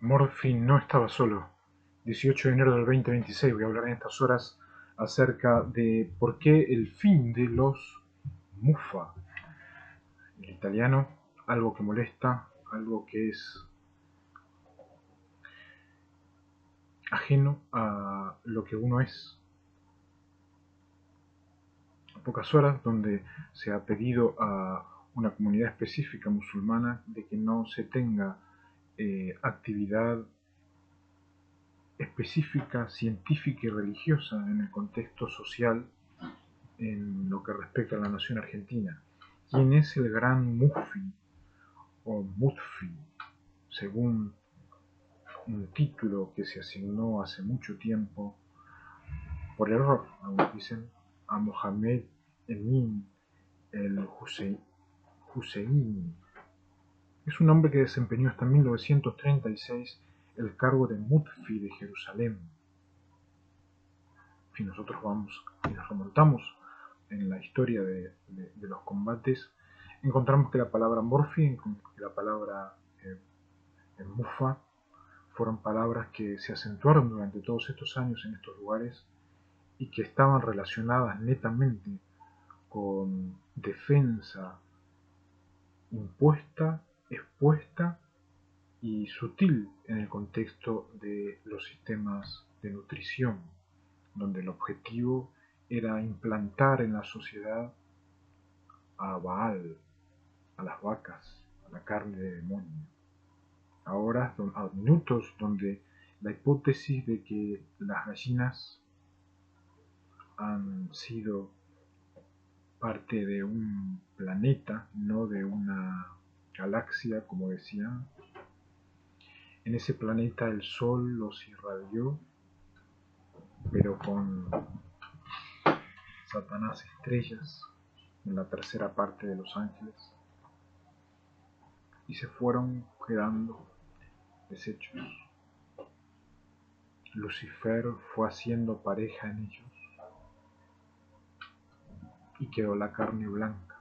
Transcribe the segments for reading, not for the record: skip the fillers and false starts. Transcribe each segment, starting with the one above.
Morphy no estaba solo. 18 de enero del 2026 voy a hablar en estas horas acerca de por qué el fin de los Muffa. El italiano, algo que molesta, algo que es ajeno a lo que uno es. A pocas horas donde se ha pedido a una comunidad específica musulmana de que no se tenga actividad específica, científica y religiosa en el contexto social en lo que respecta a la nación argentina. ¿Quién es el gran Mufti o Mutfi, según un título que se asignó hace mucho tiempo, por error, algunos dicen, a Mohamed Emin el Husseini? Es un hombre que desempeñó hasta 1936 el cargo de Mutfi de Jerusalén. Si nosotros vamos y nos remontamos en la historia de los combates, encontramos que la palabra Morphy y la palabra Mufa fueron palabras que se acentuaron durante todos estos años en estos lugares y que estaban relacionadas netamente con defensa impuesta, expuesta y sutil en el contexto de los sistemas de nutrición, donde el objetivo era implantar en la sociedad a Baal, a las vacas, a la carne de demonio. Ahora, a minutos donde la hipótesis de que las gallinas han sido parte de un planeta, no de una galaxia, como decían. En ese planeta el sol los irradió, pero con Satanás estrellas en la tercera parte de los ángeles, y se fueron quedando deshechos. Lucifer fue haciendo pareja en ellos y quedó la carne blanca.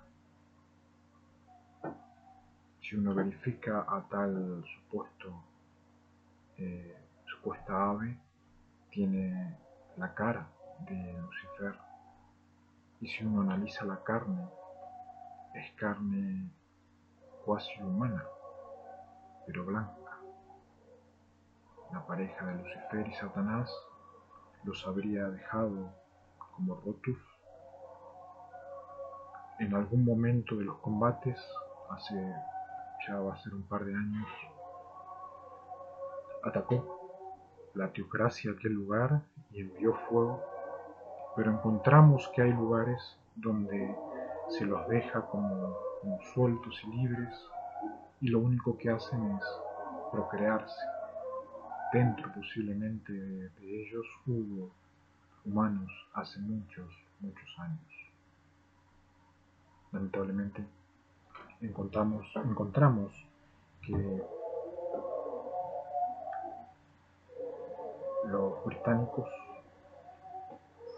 Si uno verifica a tal supuesta ave, tiene la cara de Lucifer, y si uno analiza la carne, es carne cuasi humana, pero blanca. La pareja de Lucifer y Satanás los habría dejado como rotos. En algún momento de los combates, hace ya va a ser un par de años, atacó la teocracia aquel lugar y envió fuego, pero encontramos que hay lugares donde se los deja como sueltos y libres, y lo único que hacen es procrearse. Dentro posiblemente de ellos hubo humanos hace muchos, muchos años. Lamentablemente encontramos que los británicos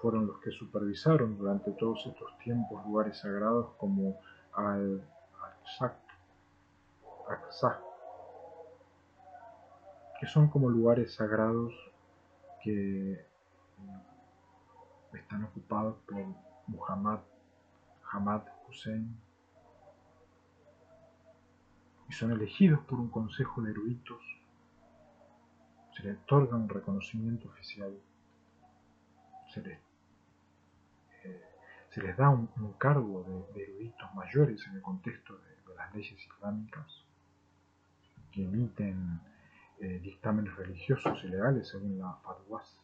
fueron los que supervisaron durante todos estos tiempos lugares sagrados como Al-Aqsa, que son como lugares sagrados que están ocupados por Hamad Hussein, y son elegidos por un consejo de eruditos. Se les otorga un reconocimiento oficial, se les, se les da un cargo de eruditos mayores en el contexto de las leyes islámicas, que emiten dictámenes religiosos y legales según la fatwas.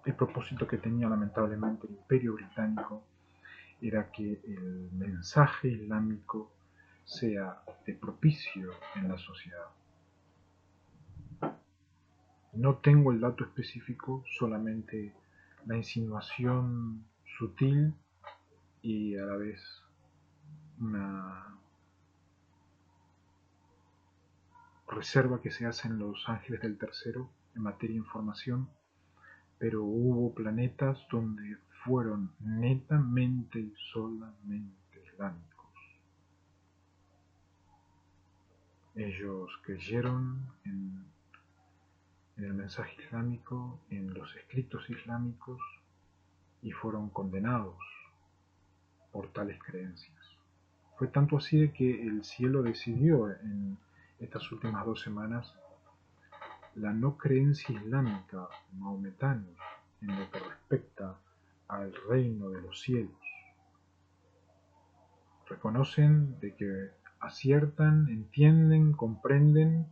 El propósito que tenía lamentablemente el Imperio Británico era que el mensaje islámico sea de propicio en la sociedad. No tengo el dato específico, solamente la insinuación sutil y a la vez una reserva que se hace en Los Ángeles del Tercero en materia de información, pero hubo planetas donde fueron netamente y solamente islámicos. Ellos creyeron en el mensaje islámico, en los escritos islámicos, y fueron condenados por tales creencias. Fue tanto así de que el cielo decidió en estas últimas 2 semanas la no creencia islámica maometana en lo que respecta al reino de los cielos. Reconocen de que aciertan, entienden, comprenden,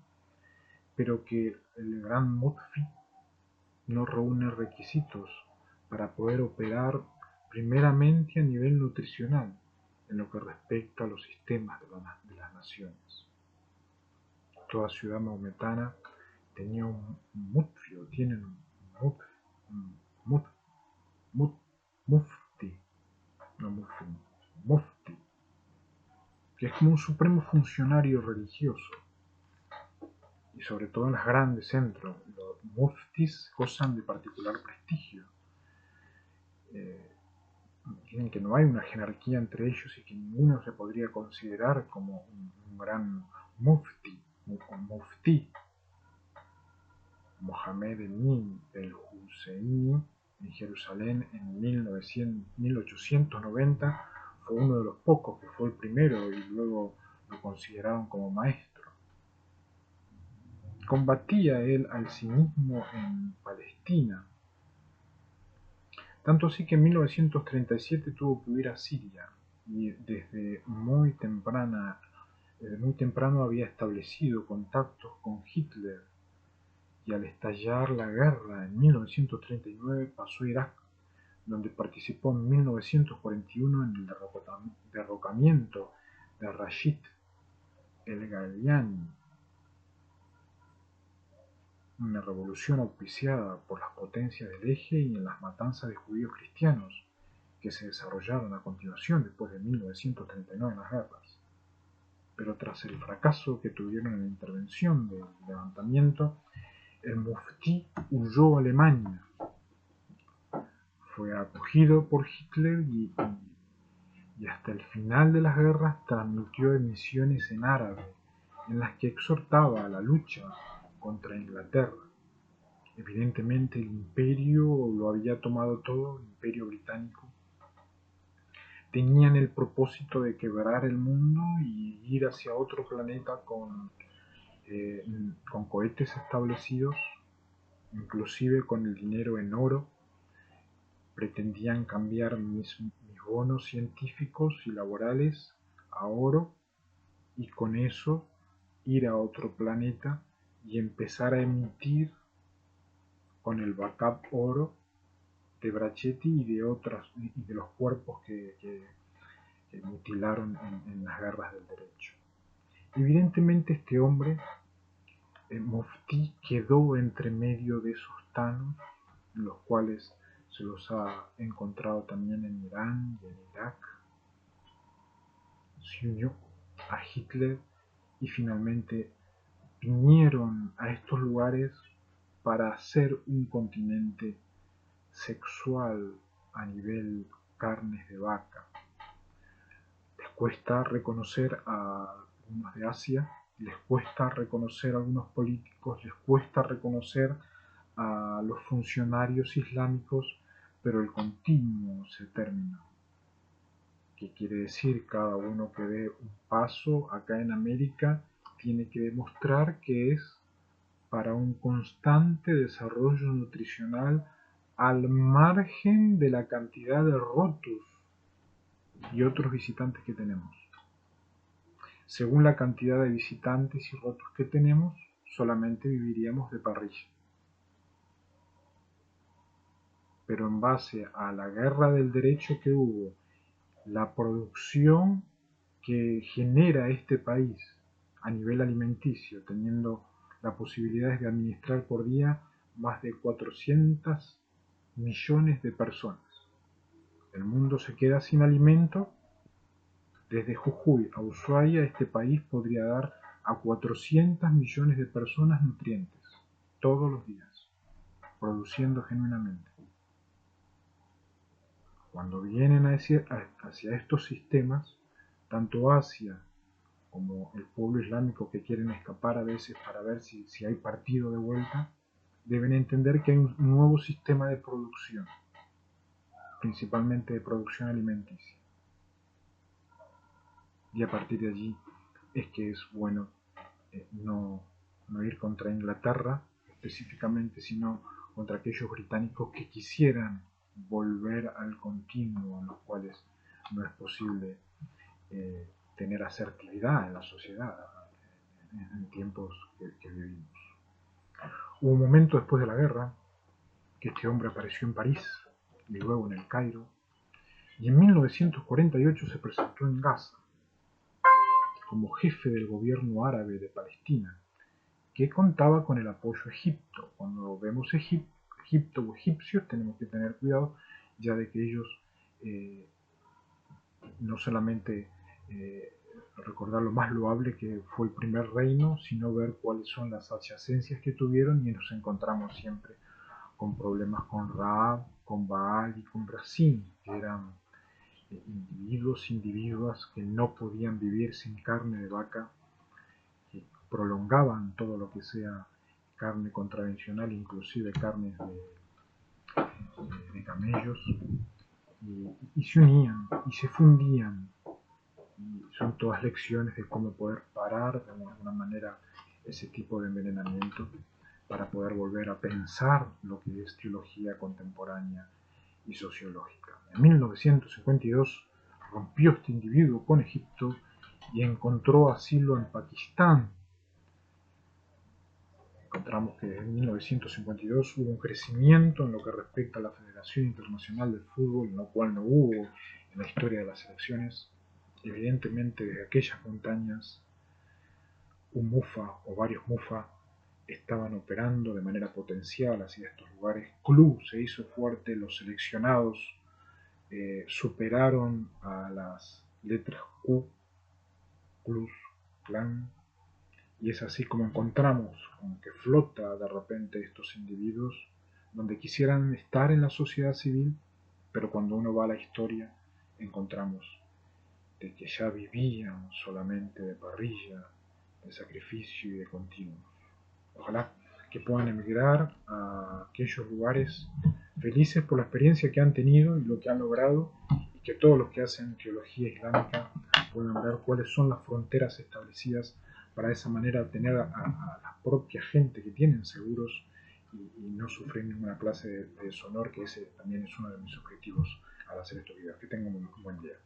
pero que el gran Mutfi no reúne requisitos para poder operar primeramente a nivel nutricional en lo que respecta a los sistemas de las naciones. Toda ciudad maometana tenía un mufti, o tienen un mufti, no mufti, que es como un supremo funcionario religioso. Y sobre todo en los grandes centros, los muftis gozan de particular prestigio. Dicen que no hay una jerarquía entre ellos y que ninguno se podría considerar como un gran mufti, Mohamed Emin el-Husseini en Jerusalén en 1890 fue uno de los pocos que fue el primero y luego lo consideraron como maestro. Combatía él al sionismo en Palestina, tanto así que en 1937 tuvo que huir a Siria y desde muy temprano había establecido contactos con Hitler, y al estallar la guerra en 1939 pasó a Irak, donde participó en 1941 en el derrocamiento de Rashid el-Ghaliani, una revolución auspiciada por las potencias del Eje y en las matanzas de judíos cristianos que se desarrollaron a continuación después de 1939 en las guerras. Pero tras el fracaso que tuvieron en la intervención del levantamiento, el muftí huyó a Alemania. Fue acogido por Hitler y hasta el final de las guerras transmitió emisiones en árabe en las que exhortaba a la lucha contra Inglaterra. Evidentemente el imperio lo había tomado todo, el imperio británico. Tenían el propósito de quebrar el mundo y ir hacia otro planeta con cohetes establecidos, inclusive con el dinero en oro. Pretendían cambiar mis bonos científicos y laborales a oro y con eso ir a otro planeta y empezar a emitir con el backup oro de Brachetti y de los cuerpos que mutilaron en las guerras del derecho. Evidentemente este hombre, el Mufti, quedó entre medio de esos tanos, los cuales se los ha encontrado también en Irán y en Irak. Se unió a Hitler y finalmente vinieron a estos lugares para hacer un continente sexual a nivel carnes de vaca. Les cuesta reconocer a algunos de Asia, les cuesta reconocer a algunos políticos, les cuesta reconocer a los funcionarios islámicos, pero el continuo se termina. ¿Qué quiere decir? Cada uno que dé un paso acá en América tiene que demostrar que es para un constante desarrollo nutricional al margen de la cantidad de rotos y otros visitantes que tenemos. Según la cantidad de visitantes y rotos que tenemos, solamente viviríamos de parrilla. Pero en base a la guerra del derecho que hubo, la producción que genera este país a nivel alimenticio, teniendo la posibilidad de administrar por día más de 400 millones de personas. El mundo se queda sin alimento. Desde Jujuy a Ushuaia, este país podría dar a 400 millones de personas nutrientes todos los días, produciendo genuinamente. Cuando vienen hacia estos sistemas, tanto Asia como el pueblo islámico que quieren escapar a veces para ver si hay partido de vuelta, deben entender que hay un nuevo sistema de producción, principalmente de producción alimenticia. Y a partir de allí es que es bueno no ir contra Inglaterra específicamente, sino contra aquellos británicos que quisieran volver al continuo, en los cuales no es posible tener asertividad en la sociedad en tiempos que vivimos. Hubo un momento después de la guerra que este hombre apareció en París y luego en el Cairo, y en 1948 se presentó en Gaza como jefe del gobierno árabe de Palestina, que contaba con el apoyo de Egipto. Cuando vemos Egipto o egipcios tenemos que tener cuidado, ya de que ellos no solamente recordar lo más loable que fue el primer reino, sino ver cuáles son las adyacencias que tuvieron, y nos encontramos siempre con problemas con Raab, con Baal y con Rasim, que eran individuas que no podían vivir sin carne de vaca, que prolongaban todo lo que sea carne contravencional, inclusive carnes de camellos, y se unían y se fundían. Y son todas lecciones de cómo poder parar de alguna manera ese tipo de envenenamiento para poder volver a pensar lo que es teología contemporánea y sociológica. En 1952 rompió este individuo con Egipto y encontró asilo en Pakistán. Encontramos que en 1952 hubo un crecimiento en lo que respecta a la Federación Internacional del Fútbol, en lo cual no hubo en la historia de las selecciones. Evidentemente, desde aquellas montañas, un MUFA o varios MUFA estaban operando de manera potencial hacia estos lugares. Club se hizo fuerte, los seleccionados superaron a las letras Q, Plus, Clan, y es así como encontramos como que flota de repente estos individuos donde quisieran estar en la sociedad civil, pero cuando uno va a la historia encontramos de que ya vivían solamente de parrilla, de sacrificio y de continuos. Ojalá que puedan emigrar a aquellos lugares felices por la experiencia que han tenido y lo que han logrado, y que todos los que hacen teología islámica puedan ver cuáles son las fronteras establecidas para de esa manera tener a la propia gente que tienen seguros y no sufrir ninguna clase de deshonor, que ese también es uno de mis objetivos al hacer estos videos. Que tengan un buen día.